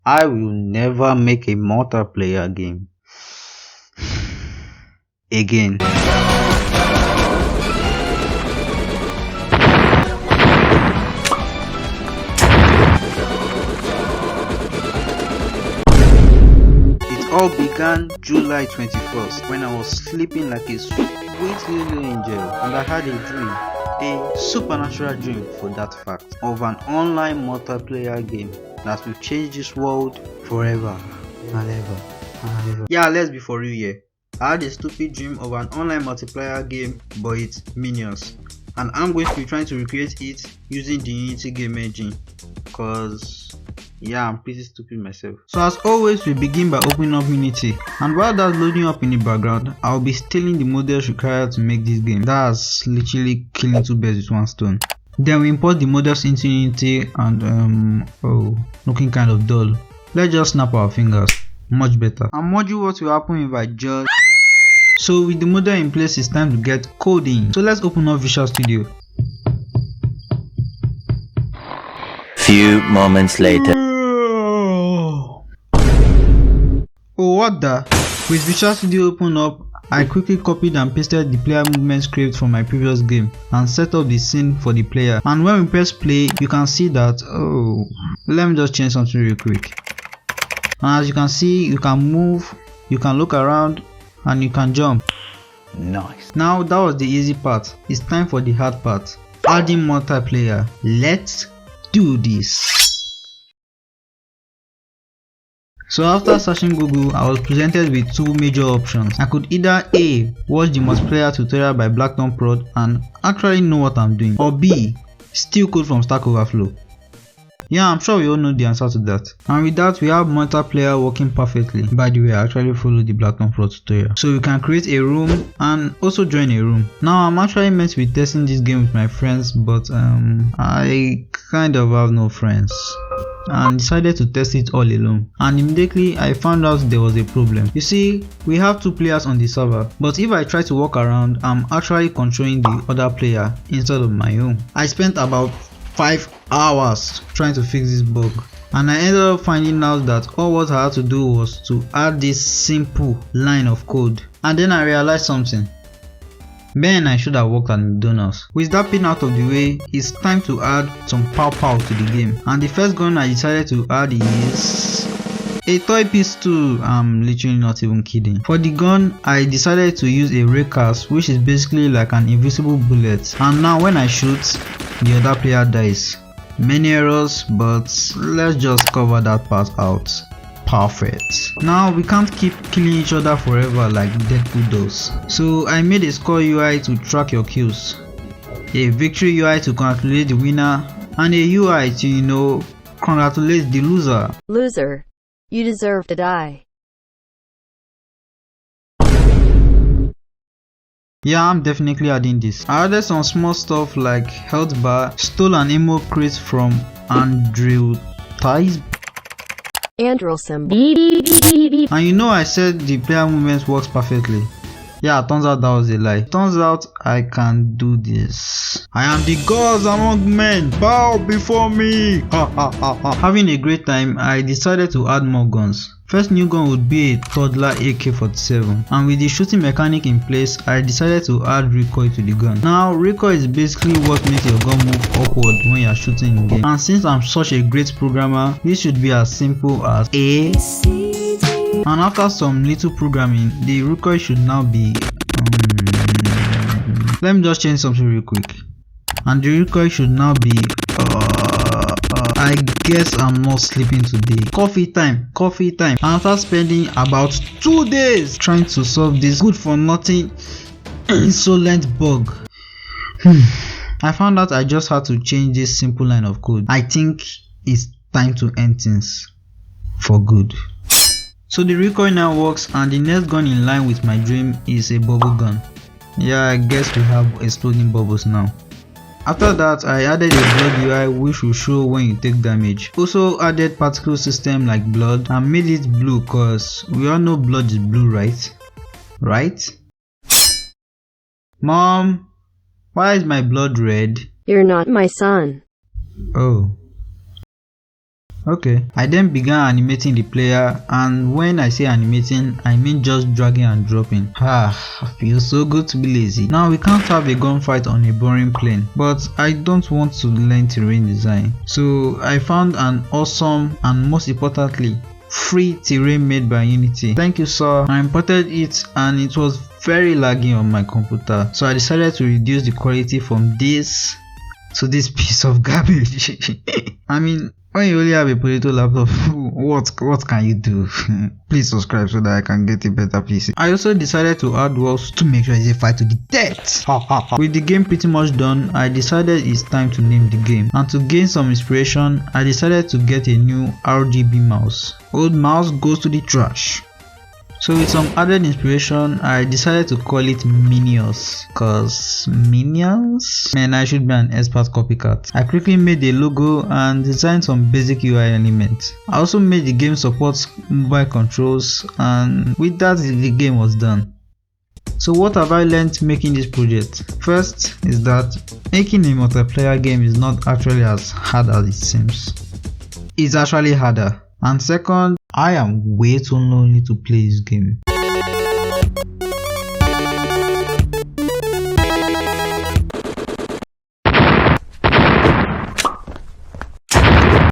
I will never make a multiplayer game again. It all began July 21st when I was sleeping like a sweet little angel and I had a dream, a supernatural dream for that fact, of an online multiplayer game that will change this world forever and ever and ever. Yeah, let's be for real here. I had a stupid dream of an online multiplayer game, but it's minions, and I'm going to be trying to recreate it using the Unity game engine, cause yeah, I'm pretty stupid myself. So as always, we begin by opening up Unity, and while that's loading up in the background, I'll be stealing the models required to make this game. That's literally killing two birds with one stone. Then we import the models into Unity and oh, looking kind of dull. Let's just snap our fingers. Much better. And module, what will happen if I just... So with the model in place, it's time to get coding. So let's open up Visual Studio. Few moments later. Oh, what the? With Visual Studio open up, I quickly copied and pasted the player movement script from my previous game and set up the scene for the player. And when we press play, you can see that, oh, let me just change something real quick. And as you can see, you can move, you can look around, and you can jump. Nice. Now that was the easy part. It's time for the hard part. Adding multiplayer. Let's do this. So after searching Google, I was presented with two major options. I could either A, watch the multiplayer tutorial by Blackthorn Prod and actually know what I'm doing, or B, steal code from Stack Overflow. Yeah, I'm sure we all know the answer to that. And with that, we have multiplayer working perfectly. By the way, I actually followed the Blackthorn Prod tutorial. So we can create a room and also join a room. Now I'm actually meant to be testing this game with my friends, but I kind of have no friends, and decided to test it all alone, and immediately I found out there was a problem. You see, we have two players on the server, but if I try to walk around, I'm actually controlling the other player instead of my own. I spent about 5 hours trying to fix this bug, and I ended up finding out that all what I had to do was to add this simple line of code, and then I realized something. Man, I should have worked at McDonald's. With that pin out of the way, it's time to add some pow to the game. And the first gun I decided to add is a toy pistol. I'm literally not even kidding. For the gun, I decided to use a raycast, which is basically like an invisible bullet. And now when I shoot, the other player dies. Many errors, but let's just cover that part out. Perfect. Now we can't keep killing each other forever like Deadpool does. So I made a score UI to track your kills, a victory UI to congratulate the winner, and a UI to, congratulate the loser. Loser, you deserve to die. Yeah, I'm definitely adding this. I added some small stuff like health bar, stole an ammo crate from Andrew Ties. Andrelson. And I said the player movement works perfectly. Yeah, turns out that was a lie. Turns out I can do this. I am the gods among men. Bow before me. Having a great time, I decided to add more guns. First new gun would be a toddler AK-47, and with the shooting mechanic in place, I decided to add recoil to the gun. Now recoil is basically what makes your gun move upward when you are shooting in game, and since I'm such a great programmer, this should be as simple as A. And after some little programming, the recoil should now be let me just change something real quick, and the recoil should now be I guess I'm not sleeping today. Coffee time. And after spending about 2 days trying to solve this good for nothing insolent bug, I found out I just had to change this simple line of code. I think it's time to end things for good. So the recoil now works, and the next gun in line with my dream is a bubble gun. Yeah, I guess we have exploding bubbles now. After that, I added a blood UI which will show when you take damage. Also added particle system like blood and made it blue cause we all know blood is blue, right? Mom, why is my blood red? You're not my son. Oh. Okay, I then began animating the player, and when I say animating, I mean just dragging and dropping. Feels so good to be lazy. Now we can't have a gunfight on a boring plane, but I don't want to learn terrain design. So I found an awesome and most importantly, free terrain made by Unity. Thank you sir. I imported it and it was very laggy on my computer, so I decided to reduce the quality from this to this piece of garbage. I mean, when you only have a potato laptop, what can you do? Please subscribe so that I can get a better PC. I also decided to add walls to make sure it's a fight to the death. With the game pretty much done, I decided it's time to name the game. And to gain some inspiration, I decided to get a new RGB mouse. Old mouse goes to the trash. So with some added inspiration, I decided to call it Minions. Cause Minions? Man, I should be an expert copycat. I quickly made a logo and designed some basic UI elements. I also made the game support mobile controls, and with that the game was done. So what have I learned making this project? First is that making a multiplayer game is not actually as hard as it seems. It's actually harder. And second, I am way too lonely to play this game.